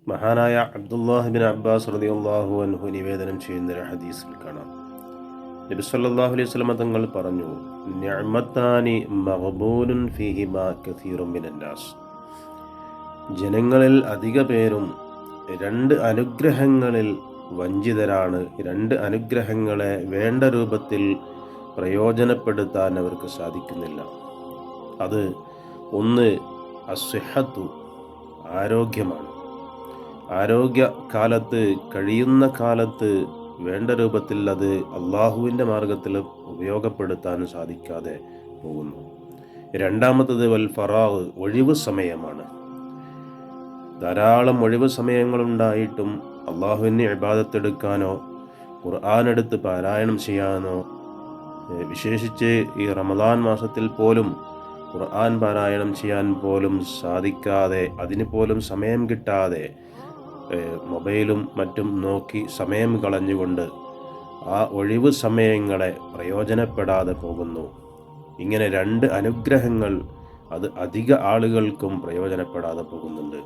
മഹാനായ Abdullah bin Abbas റളിയല്ലാഹു അൻഹു നിവേദനം ചെയ്യുന്ന ഒരു ഹദീസിൽ കാണാം, നബി സല്ലല്ലാഹു അലൈഹി വസല്ലം തങ്ങൾ പറഞ്ഞു, നിഅമത്താനി മഗ്ബൂലുൻ ഫീഹിമാ കസീറുൻ മിനന്നാസ്. ജനങ്ങളിൽ അധിക പേരും രണ്ട് അനുഗ്രഹങ്ങളിൽ വഞ്ചിതരാണ്. രണ്ട് അനുഗ്രഹങ്ങളെ വേണ്ട രൂപത്തിൽ പ്രയോജനപ്പെടുത്താൻ അവർക്ക് സാധിക്കുന്നില്ല. അത് ഒന്ന് അസ്സിഹത്തു, ആരോഗ്യമാണ്. ആരോഗ്യകാലത്ത്, കഴിയുന്ന കാലത്ത് വേണ്ട രൂപത്തിൽ അത് അള്ളാഹുവിൻ്റെ മാർഗത്തിൽ ഉപയോഗപ്പെടുത്താൻ സാധിക്കാതെ പോകുന്നു. രണ്ടാമത്തത് വൽ ഫറാഗ്, ഒഴിവ് സമയമാണ്. ധാരാളം ഒഴിവ് സമയങ്ങളുണ്ടായിട്ടും അള്ളാഹുവിനെ ഇബാദത്തെടുക്കാനോ ഖുർആൻ എടുത്ത് പാരായണം ചെയ്യാനോ, വിശേഷിച്ച് ഈ റമദാൻ മാസത്തിൽ പോലും ഖുർആൻ പാരായണം ചെയ്യാൻ പോലും സാധിക്കാതെ, അതിന് പോലും സമയം കിട്ടാതെ മൊബൈലും മറ്റും നോക്കി സമയം കളഞ്ഞുകൊണ്ട് ആ ഒഴിവ് സമയങ്ങളെ പ്രയോജനപ്പെടാതെ പോകുന്നു. ഇങ്ങനെ രണ്ട് അനുഗ്രഹങ്ങൾ അത് അധിക ആളുകൾക്കും പ്രയോജനപ്പെടാതെ പോകുന്നുണ്ട്.